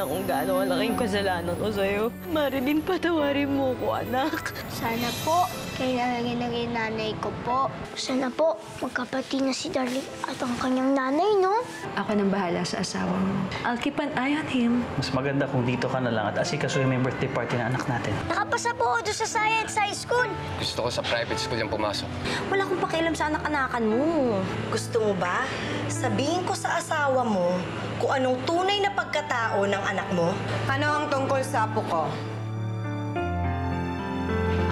na kung gaano kalaking kasalanan ko sa'yo. Marilyn, patawarin mo ko, anak. Sana po, kailangan ng nanay ko po. Sana po, magkapatid na si Darling at ang kanyang nanay, no? Ako nang bahala sa asawa mo. I'll keep an eye on him. Mas maganda kung dito ka na lang at asikasuhin mo yung birthday party na anak natin. Nakapasa po ako doon sa Science High School. Gusto ko sa private school yung pumasok. Wala akong pakialam sa anak-anakan mo. Gusto mo ba? Sabihin ko sa asawa mo kung anong tunay na pagkatao ng anak mo. Ano ang tungkol sa apo ko?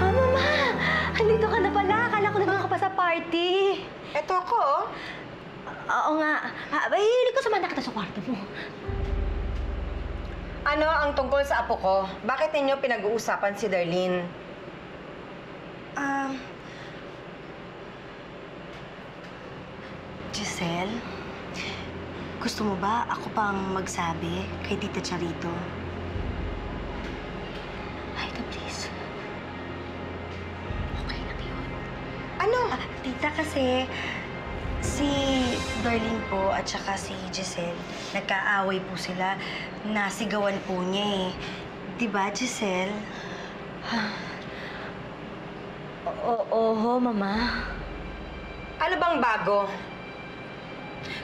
Mama! Andito ka na pala. Akala ko naman ka pa sa party. Eto ako, oh. Oo nga. Hihilig ko sumanda kita sa kwarto mo. Ano ang tungkol sa apo ko? Bakit ninyo pinag-uusapan si Darlene? Giselle? Gusto mo ba ako pang magsabi kay Tita Charito? Aida, please. Okay lang yun. Ano? Tita, kasi si Darlene po at saka si Giselle, nagkaaway po sila. Nasigawan po niya eh. Diba, Giselle? Oo, Mama. Ano bang bago?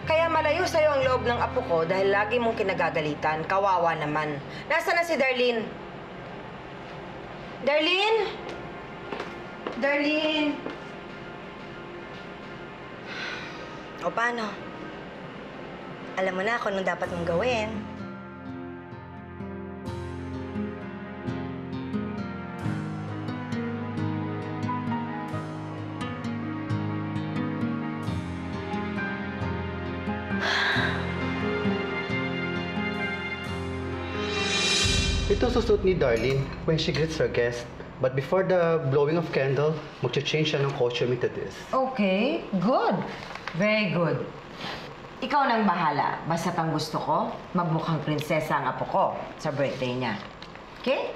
Kaya malayo sa'yo ang loob ng apo ko dahil lagi mong kinagagalitan. Kawawa naman. Nasaan na si Darlene? Darlene? Darlene? O paano? Alam mo na kung anong dapat mong gawin. Ito susuot ni Darlene when she greets her guest. But before the blowing of candle, mag-change siya ng costume into this. Okay, good. Very good. Ikaw nang bahala. Basta ang gusto ko, magmukhang prinsesa ang apo ko sa birthday niya. Okay?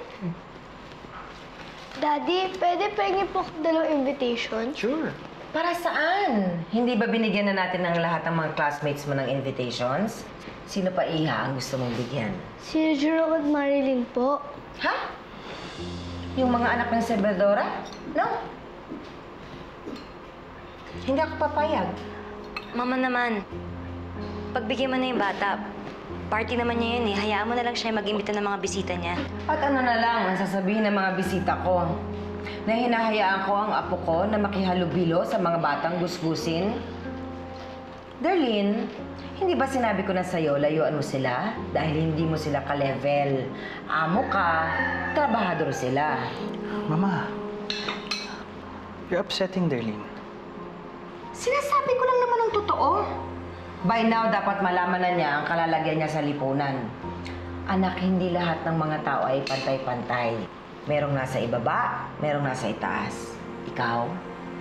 Daddy, pwede pengi po dalawang invitation? Sure. Para saan? Hindi ba binigyan na natin ng lahat ng mga classmates mo ng invitations? Sino pa, Iha, ang gusto mong bigyan? Si Jerome at Marilyn po. Ha? Yung mga anak ng Sebedora? No? Hindi ako papayag. Mama naman, pagbigyan mo na yung bata. Party naman niya yun eh. Hayaan mo na lang siya mag-imbita ng mga bisita niya. At ano na lang ang sasabihin ng mga bisita ko? Na hinahayaan ko ang apo ko na makihalubilo sa mga batang gusgusin? Darlene, hindi ba sinabi ko na sa'yo, layuan mo sila dahil hindi mo sila ka-level. Amo ka, trabahador sila. Mama, you're upsetting Darlene. Sinasabi ko lang naman ang totoo. By now, dapat malaman na niya ang kalalagyan niya sa lipunan. Anak, hindi lahat ng mga tao ay pantay-pantay. Merong nasa ibaba, merong nasa itaas. Ikaw,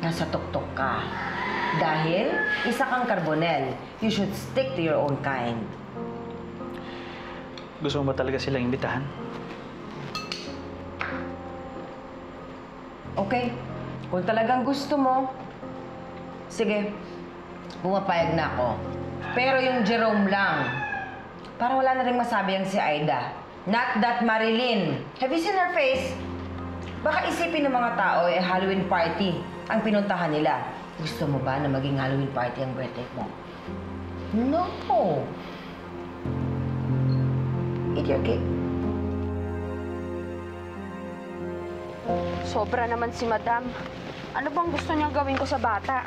nasa tuktok ka. Dahil isa kang karbonel, you should stick to your own kind. Gusto mo ba talaga silang imbitahan? Okay, kung talagang gusto mo, sige, pumapayag na ako. Pero yung Jerome lang, para wala na rin masabi ang si Aida. Not that Marilyn. Have you seen her face? Baka isipin ng mga tao Halloween party ang pinuntahan nila. Gusto mo ba na maging Halloween party ang birthday mo? No. Eat your cake. Sobra naman si Madam. Ano bang gusto niyang gawin ko sa bata?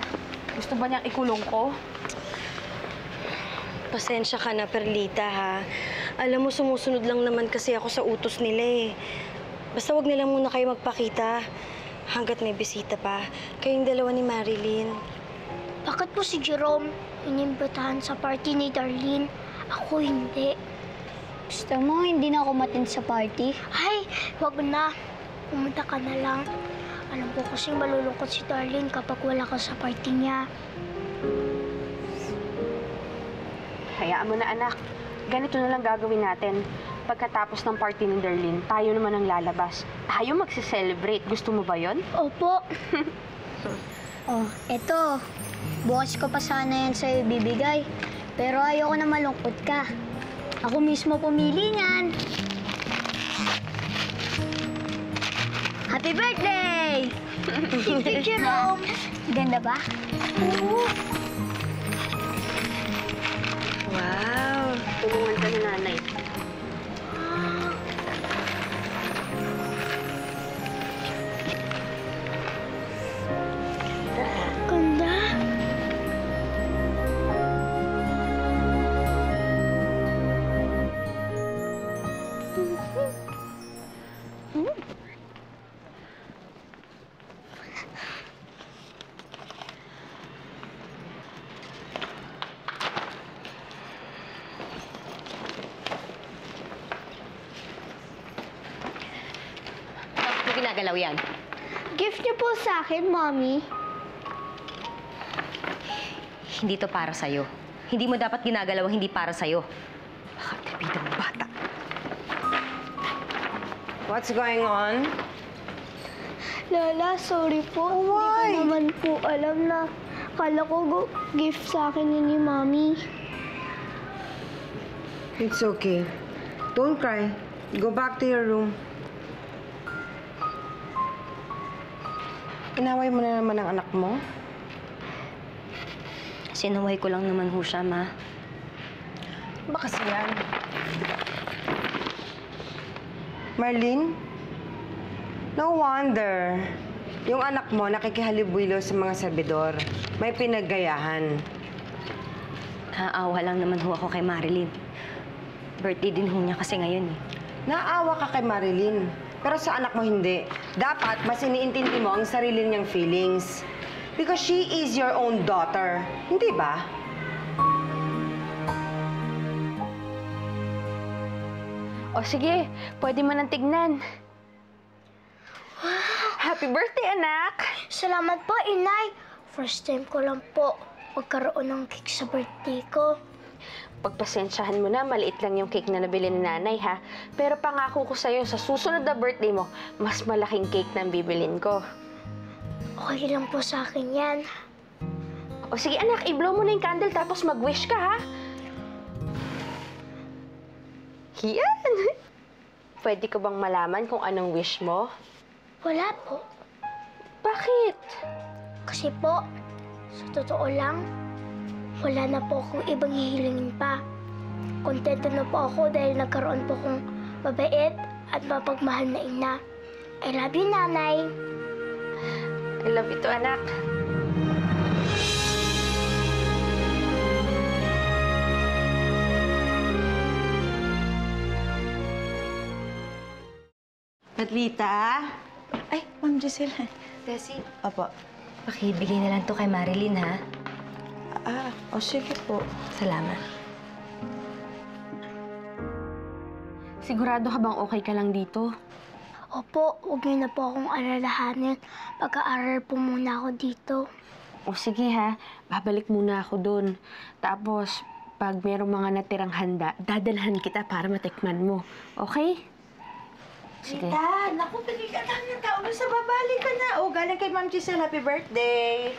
Gusto ba niyang ikulong ko? Pasensya ka na, Perlita, ha? Alam mo, sumusunod lang naman kasi ako sa utos nila eh. Basta wag na lang muna kayo magpakita hanggat may bisita pa. Kayong dalawa ni Marilyn. Bakit po si Jerome inimbitahan sa party ni Darlene? Ako hindi. Gusto mo, hindi na ako matin sa party? Ay, wag na. Pumunta ka na lang. Alam ko kasi malulungkot si Darlene kapag wala ka sa party niya. Hayaan mo na, anak. Ganito na lang gagawin natin. Pagkatapos ng party ni Darlene, tayo naman ang lalabas. Tayo magse-celebrate. Gusto mo ba yon? Opo. Oh, eto. Bukas ko pa sana yan sa'yo ibibigay. Pero ayoko na malungkot ka. Ako mismo pumili niyan. Happy birthday! Thank you, Jerome. Ganda ba? Oo. Wow! Tulungan ka ni nanay. Ganda. Bakit ginagalaw yan? Gift niyo po sa akin, Mommy. Hindi to para sa'yo. Hindi mo dapat ginagalaw ang hindi para sa'yo. Kapitang bata. What's going on? Lola, sorry po. Hindi ko naman po alam na kala ko gift sa akin yun ni Mommy. It's okay. Don't cry. Go back to your room. Inaway mo na naman ang anak mo? Sinuway ko lang naman ho siya, Ma. Ba kasi yan? Marlene? No wonder. Yung anak mo nakikihalubilo sa mga servidor. May pinaggayahan. Naawa lang naman ho ako kay Marilyn. Birthday din ho niya kasi ngayon eh. Naawa ka kay Marilyn. Pero sa anak mo hindi. Dapat mas iniintindi mo ang sarili niyang feelings. Because she is your own daughter. Hindi ba? O sige, pwede mo nang tignan. Happy birthday, anak! Salamat po, Inay. First time ko lang po magkaroon ng cake sa birthday ko. Pagpasensyahan mo na, maliit lang yung cake na nabili ni nanay, ha? Pero pangako ko sa'yo, sa susunod na birthday mo, mas malaking cake na ang bibilin ko. Okay lang po sa akin yan. O sige, anak, i-blow mo na yung candle tapos mag-wish ka, ha? Yan! Pwede ko bang malaman kung anong wish mo? Wala po. Bakit? Kasi po, sa totoo lang, wala na po akong ibang hihilingin pa. Kontento na po ako dahil nagkaroon po akong mabait at mapagmahal na ina. I love you, Nanay. I love you too, anak. Matlita? Ay, Ma'am Giselle. Tessie, Opo. pakibigay na lang to kay Marilyn, ha? O sige po. Salamat. Sigurado ka bang okay ka lang dito? Opo, huwag niyo na po akong alalahanin. Pag-aaral po muna ako dito. O sige ha, babalik muna ako doon. Tapos, pag merong mga natirang handa, dadalhan kita para matikman mo. Okay? Sige. Tita, naku, bigyan ka ng tao sa babalik ka na. O, galing kay Ma'am Giselle, happy birthday.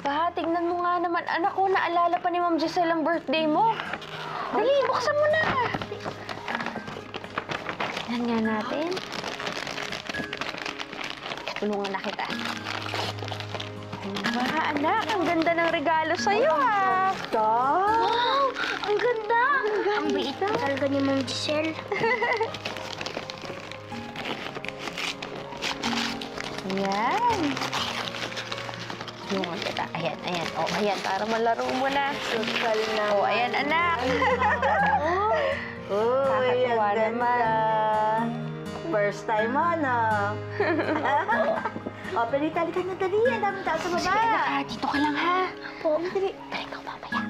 Ba, tignan mo nga naman. Anak ko, naalala pa ni Ma'am Giselle ang birthday mo. Dali, buksan mo na. Yan nga natin. Tulungan na kita. Ba, anak, ang ganda ng regalo sa'yo, ha? Wow! Ang ganda! Ang bait talaga ni Ma'am Giselle. Yan. Tulungan kita. Ayan, ayan. O, ayan, para malaro mo na. Sukal na. O, ayan, anak. Uy, Kakatuwa ang naman. ganda. First time mo, no? O, pelita, halika na dali. Ang daming tao sa baba. Sige, anak, ha? Dito ka lang, ha? Po. Dali. Balik ako mamaya.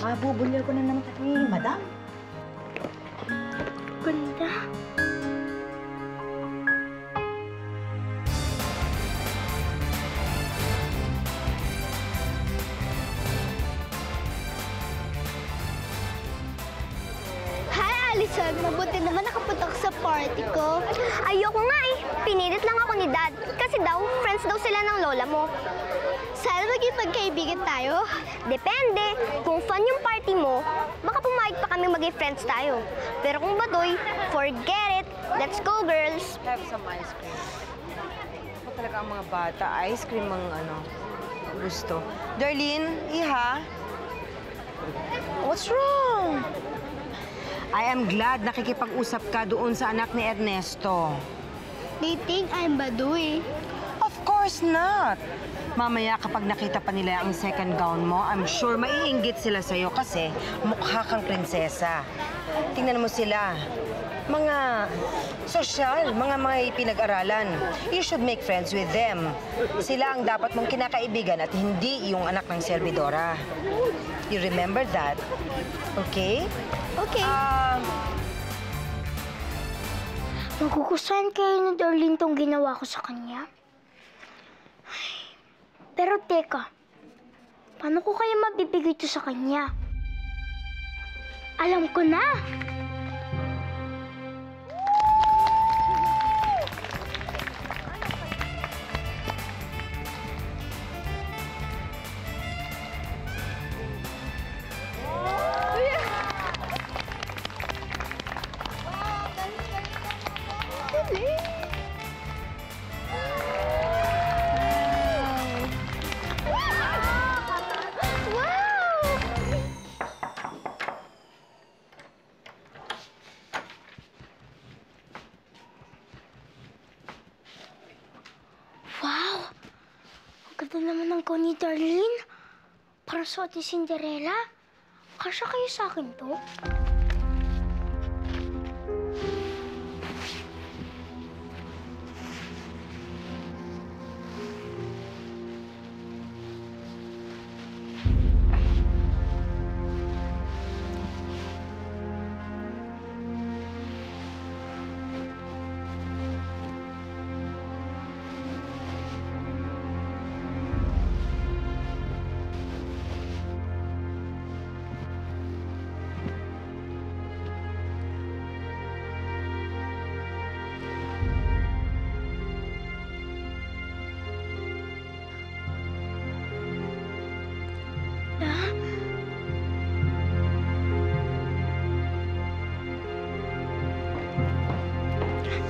Mabubulil ko na naman kami, madam. Ganda. Hi, Allison. Mabuti naman nakapunta ka sa party ko. Ayoko nga eh. Pinilit lang ako ni Dad kasi daw, friends daw sila ng lola mo. Sana maging magkaibigan tayo. Depende. Kung fun yung party mo, baka pumayag pa kami maging friends tayo. Pero kung baduy, forget it. Let's go, girls. Have some ice cream. Ako talaga ang mga bata. Ice cream ang gusto. Darlene, Iha? What's wrong? I am glad nakikipag-usap ka doon sa anak ni Ernesto. They think I'm baduy. Of course not. Mamaya kapag nakita pa nila ang second gown mo, I'm sure maiinggit sila sa'yo kasi mukha kang prinsesa. Tingnan mo sila. Mga sosyal, mga may pinag-aralan. You should make friends with them. Sila ang dapat mong kinakaibigan at hindi yung anak ng servidora. You remember that? Okay? Okay. Magugustuhan kayo ni Darlene tong ginawa ko sa kanya? Pero teka, paano ko kaya mabibigay ito sa kanya? Alam ko na! Wow! Ang ganda naman ng gown ni Darlene. Parang suot ni Cinderella. Kasya kayo sa akin to?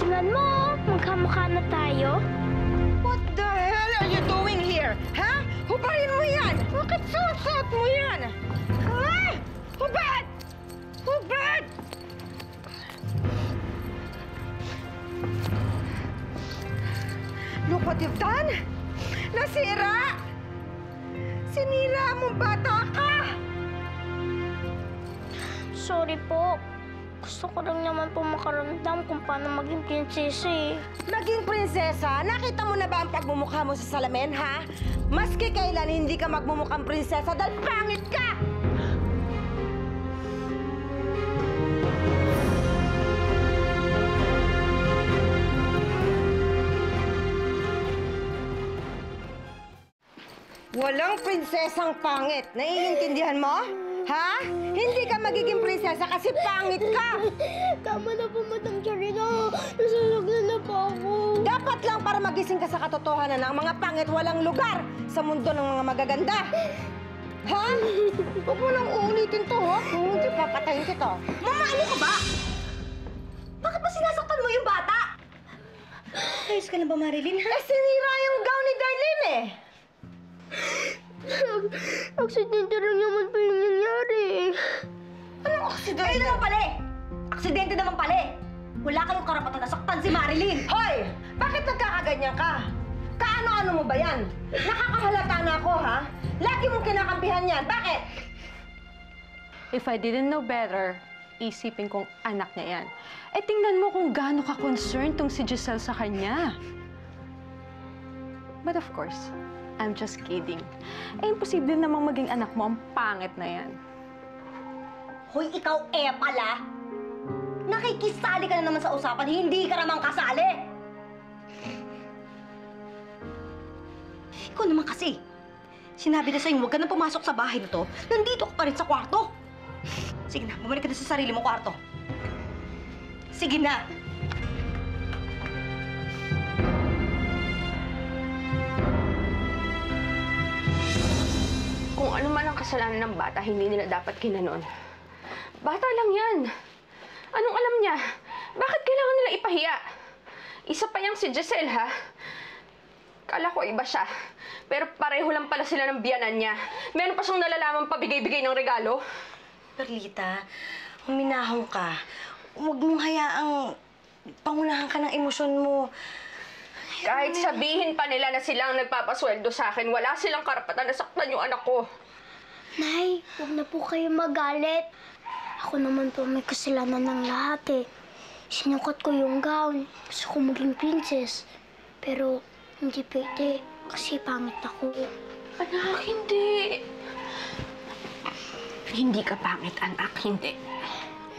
Tingnan mo, magkamukha na tayo. What the hell are you doing here? Ha? Hubarin mo yan! Bakit suot-suot mo yan? Ay! Hubad! Hubad! Look what you've done! Nasira! Sinira mong bata ka! Sorry po. Gusto ko lang naman po makaramdam kung paano maging prinsesa eh. Naging prinsesa? Nakita mo na ba ang pagmumukha mo sa salamin, ha? Maski kailan hindi ka magmumukhang prinsesa dahil pangit ka! Walang prinsesang pangit. Naiintindihan mo? Ha? Hindi ka magiging prinsesa kasi pangit ka! Tama na po, Madam Charina. Nasalaglan na po ako. Dapat lang para magising ka sa katotohanan na ang mga pangit walang lugar sa mundo ng mga magaganda. Ha? Huwag mo nang uulitin to, ha? Kung hindi, papatayin kita. Mama, ano ka ba? Bakit ba sinasaktan mo yung bata? Ayos ka na ba, Marilyn? Eh, sinira yung gown ni Darlene, eh. Aksidente lang naman po yung nangyari. Anong aksidente? Kayo naman pala eh! Aksidente naman pala eh! Wala kayong karapatan na saktan si Marilyn! Hoy! Bakit nagkakaganyan ka? Kaano-ano mo ba yan? Nakakahalata na ako, ha? Lagi mong kinakampihan yan. Bakit? If I didn't know better, isipin kong anak niya yan. Eh, tingnan mo kung gaano ka-concerned tong si Giselle sa kanya. But of course, I'm just kidding. Eh, imposible namang maging anak mo ang pangit na yan. Hoy, ikaw pala! Nakikisali ka na naman sa usapan, hindi ka namang kasali! Ikaw naman kasi. Sinabi na sa'yo, huwag ka nang pumasok sa bahay na to. Nandito ka pa rin sa kwarto. Sige na, bumalik ka na sa sarili mong kwarto. Sige na! kasalanan ng bata, hindi nila dapat ginanon. Bata lang yan. Anong alam niya? Bakit kailangan nila ipahiya? Isa pa yang si Giselle, ha? Kala ko iba siya. Pero pareho lang pala sila ng biyanan niya. Meron pa siyang nalalaman pabigay-bigay ng regalo. Perlita, huminahon ka. Huwag mong hayaang pangunahan ka ng emosyon mo. Kahit sabihin pa nila na sila ang nagpapasweldo sa akin, wala silang karapatan na saktan yung anak ko. Nay, huwag na po kayo magalit. Ako naman po may kasalanan ng lahat eh. Sinukat ko yung gown. Gusto ko maging princess. Pero hindi pwede kasi pangit ako. Anak, hindi. Hindi ka pangit, anak. Hindi.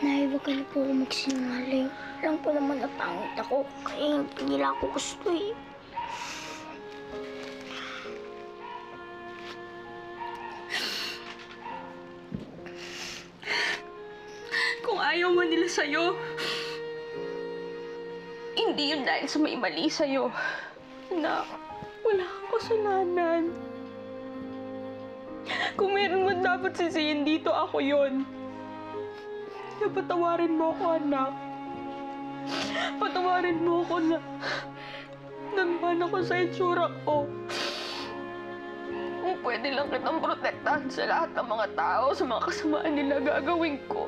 Nay, huwag ka na po magsinungaling. Alam ko naman na pangit ako. Kaya hindi nila ako gusto eh. Kung ayaw man nila sa'yo, hindi yun dahil sa may mali sa'yo. Anak, wala kang kasalanan. Kung meron man dapat sisihin dito, ako yun. Kaya patawarin mo ako, anak. Patawarin mo ako na nagman ako sa itsura ko. Kung pwede lang kitang protektahan sa lahat ng mga tao, sa mga kasamaan nila gagawin ko.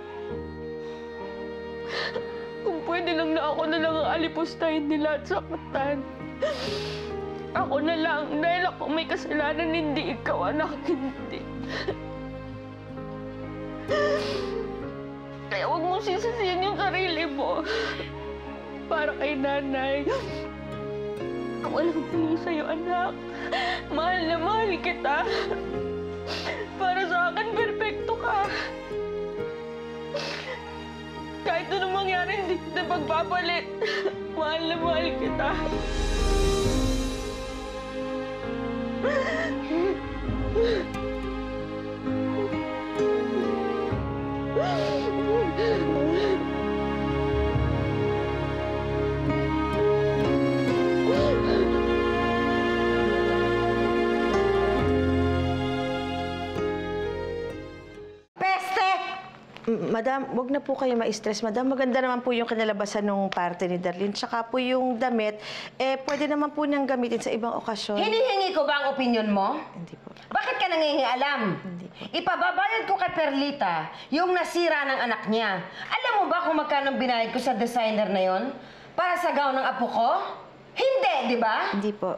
Kung pwede lang na ako na lang ang alipustahin nila at sakatan. Ako na lang, dahil ako may kasalanan, hindi ikaw, anak, hindi. Kaya huwag mong sisisihin yung sarili mo. Para kay nanay. Walang mali sa'yo, anak. Mahal na mahal kita. Para sa akin, perfecto ka. Kahit anong mangyari, hindi kita pagpapalit. Mahal na mahal kita. Madam, wag na po kayo ma-stress, madam. Maganda naman po yung kinalabasan ng party ni Darlene. Tsaka po yung damit, pwede naman po niyang gamitin sa ibang okasyon. Hinihingi ko ba ang opinion mo? Hindi po. Bakit ka nangingialam? Hindi po. Ipababayad ko kay Perlita yung nasira ng anak niya. Alam mo ba kung magkano binayad ko sa designer na yon? Para sa gown ng apo ko? Hindi, di ba? Hindi po.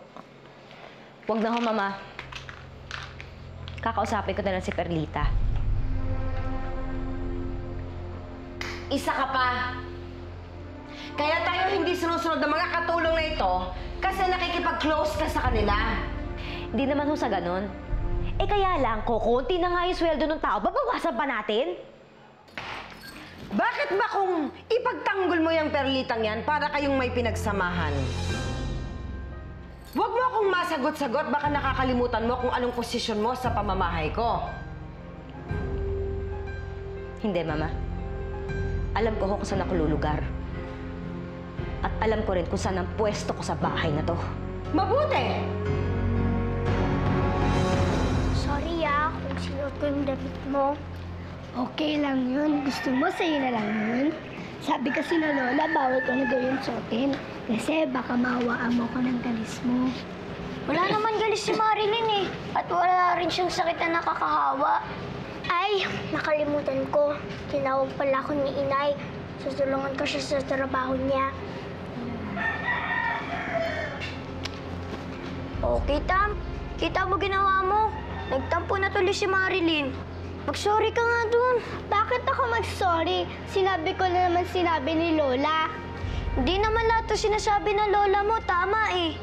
Huwag na ho, Mama. Kakausapin ko na lang si Perlita. Isa ka pa. Kaya tayo hindi sinusunod ng mga katulong na ito kasi nakikipag-close ka sa kanila. Hindi naman ho sa ganun. Kaya lang, kukunti na nga yung sweldo ng tao, babawasan pa natin? Bakit ba kung ipagtanggol mo yung Perlitang yan para kayong may pinagsamahan? Huwag mo akong masagot-sagot, baka nakakalimutan mo kung anong posisyon mo sa pamamahay ko. Hindi, Mama. Alam ko ho kung saan ako lulugar. At alam ko rin kung saan ang pwesto ko sa bahay na to. Mabuti! Sorry kung sinuot ko yung damit mo. Okay lang yun. Gusto mo sa'yo na lang yun. Sabi kasi na Lola, bawal ko na gawin suotin. Kasi baka mawaan mo ko ng galis mo. Wala naman galis si Marilyn eh. At wala rin siyang sakit na nakakahawa. Ay, nakalimutan ko. Tinawag pala ako ni Inay. Susulungan ko siya sa trabaho niya. Okay, Tam. Kita mo ginawa mo. Nagtampo na tuloy si Marilyn. Mag-sorry ka nga dun. Bakit ako mag-sorry? Sinabi ko na naman sinabi ni Lola. Hindi naman lahat to sinasabi ng Lola mo. Tama eh.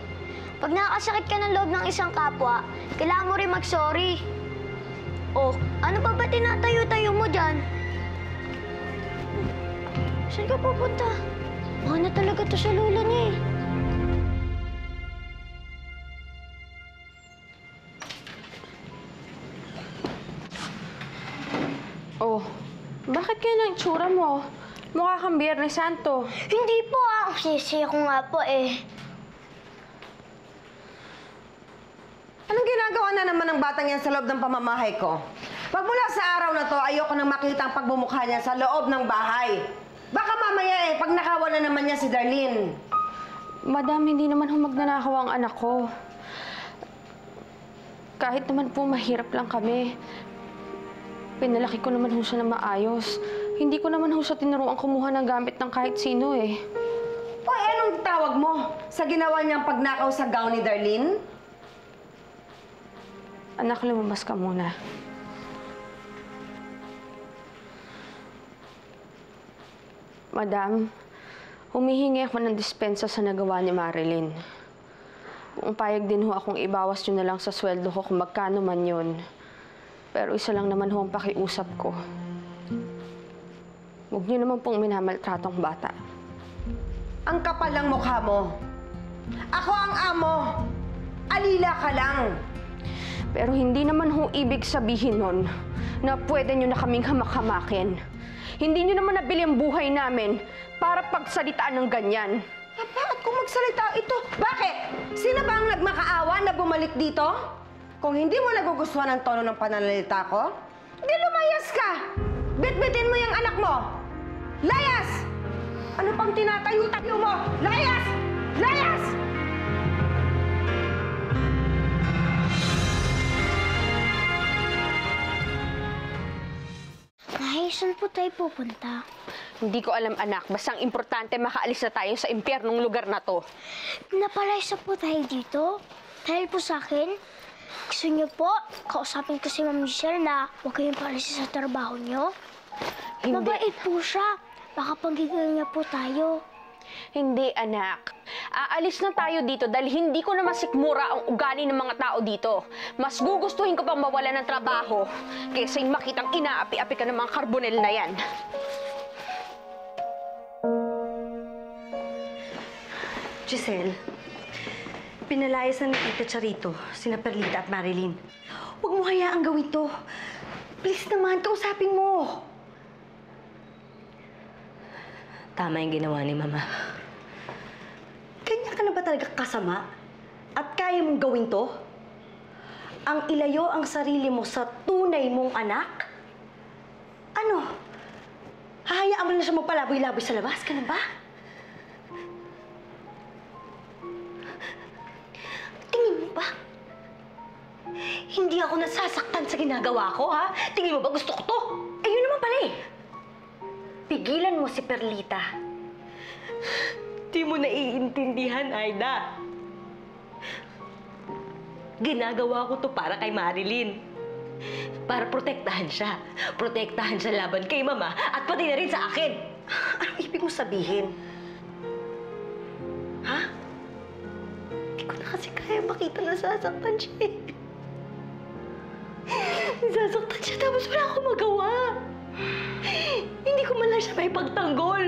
Pag nakakasakit ka ng loob ng isang kapwa, kailangan mo rin mag-sorry. Oh, ano pa ba tinatayo-tayo mo dyan? Saan ka pupunta? Mahal na talaga to sa lola niya eh. Oh, bakit kaya ng itsura mo? Mukha kang Biyernes Santo. Hindi po sisi ko nga po eh. Anong ginagawa na naman ng batang yan sa loob ng pamamahay ko? Pagmula sa araw na to, ayoko nang makita ang pagbumukha niya sa loob ng bahay. Baka mamaya pag nakawala naman niya si Darlene. Madam, hindi naman magnanakaw ang anak ko. Kahit naman po mahirap lang kami, pinalaki ko naman siya na maayos. Hindi ko naman siya tinuruan kumuha ng gamit ng kahit sino eh. O anong tawag mo sa ginawa niyang pagnakaw sa gown ni Darlene? Anak, lumabas ka muna. Madam, humihingi ako ng dispensa sa nagawa ni Marilyn. Kung payag din ho akong ibawas nyo na lang sa sweldo ko kung magkano man yun. Pero isa lang naman ho ang pakiusap ko. Huwag nyo naman pong minamaltratong bata. Ang kapal ng mukha mo. Ako ang amo. Alila ka lang. Pero hindi naman ho ibig sabihin nun na pwede nyo na kaming hamak-hamakin. Hindi nyo naman nabili ang buhay namin para pagsalitaan ng ganyan. Bakit kung magsalita ito? Bakit? Sino ba ang nagmakaawa na bumalik dito? Kung hindi mo nagugustuhan ang tono ng pananalita ko, di lumayas ka! Bitbitin mo yung anak mo! Layas! Ano pang tinatayo-tayo mo? Layas! Layas! Nay, saan po tayo pupunta? Hindi ko alam, anak. Basta ang importante, makaalis na tayo sa impyernong lugar na to. Napalaysa po tayo dito. Dahil po sa akin, gusto niyo po, kausapin ko si Ma'am Michelle na huwag kayong paalis sa trabaho niyo. Hindi. Mabait po siya. Baka pagiging niya po tayo. Hindi, anak. Aalis na tayo dito dahil hindi ko na masikmura ang ugali ng mga tao dito. Mas gugustuhin ko pang mawala ng trabaho kaysa yung makitang inaapi-api ka ng mga karbonel na yan. Giselle, pinalayas na ni Tita Charito, sina Perlita at Marilyn. Huwag mo hayaang gawin to. Please naman, kausapin mo. Tama yung ginawa ni Mama. Kanya ka na ba talaga kasama? At kaya mong gawin to? Ang ilayo ang sarili mo sa tunay mong anak? Ano? Hahayaan mo na siya magpalaboy-laboy sa labas? Ka na ba? Tingin mo ba? Hindi ako nasasaktan sa ginagawa ko, ha? Tingin mo ba gusto ko to? Eh, yun naman pala eh. Pigilan mo si Perlita. Di mo naiintindihan, Aida. Ginagawa ko to para kay Marilyn. Para protektahan siya. Protektahan siya laban kay Mama at pati na rin sa akin. Anong ibig mo sabihin? Ha? Hindi ko na kasi kaya makita na sasaktan siya. Sasaktan siya tapos wala akong magawa. Hindi ko man lang siya may pagtanggol.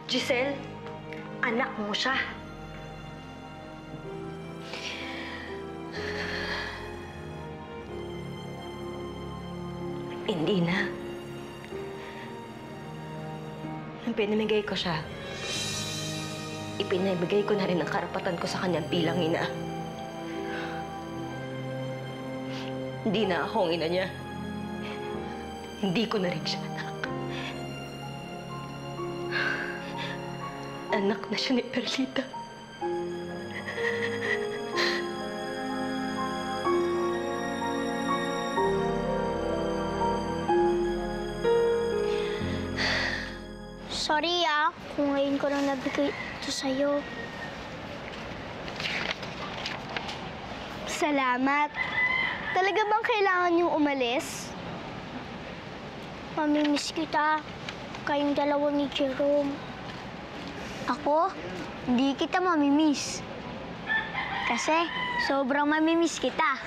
Giselle, anak mo siya. Hindi na. Nung pinamigay ko siya, ipinamigay ko na rin ang karapatan ko sa kanya bilang ina. Hindi na ako ang ina niya. Hindi ko na rin siya anak. Anak na siya ni Perlita. Sorry kung ngayon ko lang nabigay ito sa'yo. Salamat. Talaga bang kailangan yung umalis? Mamimiss kita. Kayong dalawa ni Jerome. Ako? Hindi kita mamimiss. Kasi sobrang mamimiss kita.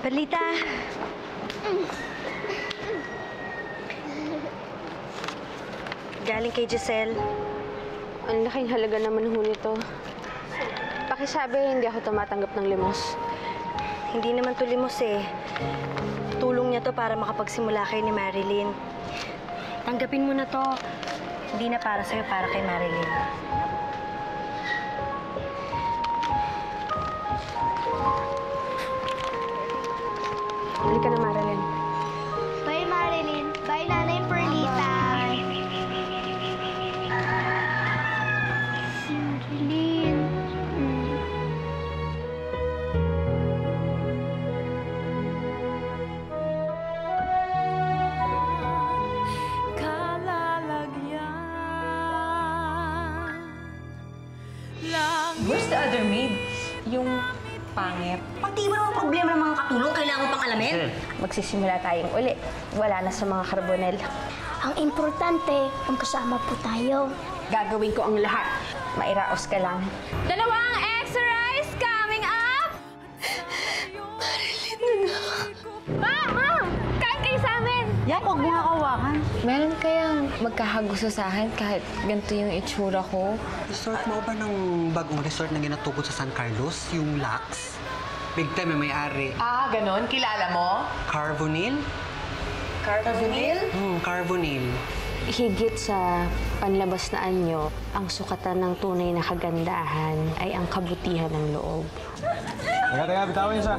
Perlita! Galing kay Giselle. Ang laking halaga naman ho nito. Pakisabi, hindi ako tumatanggap ng limos. Hindi naman to limos eh. Tulong niya to para makapagsimula kayo ni Marilyn. Tanggapin mo na to. Hindi na para sa'yo, para kay Marilyn. Halika na, Marilyn. Bye, Marilyn. Bye, Nanay Perlita. Marilyn. Where's the other maid? Yung pangit. Pati ba naman problema ng mga katulong? Kailangan mo pang alamin? Magsisimula tayong uli. Wala na sa mga karbonel. Ang importante, kung kasama po tayo. Gagawin ko ang lahat. Mairaos ka lang. Dalawang extra rice coming up! Marilyn na. Ma'am! Kain kayo sa amin! Yak, huwag mo nga kawakan. Meron kayang magkakagusto sa akin kahit ganito yung itsura ko? Resort mo ba ng bagong resort na ginatugod sa San Carlos? Yung Lax? Big time may-ari. Ah, ganon? Kilala mo? Carbonil? Carbonil? Carbonil. Higit sa panlabas na anyo, ang sukatan ng tunay na kagandahan ay ang kabutihan ng loob. Kaya, bitawan niyo sa...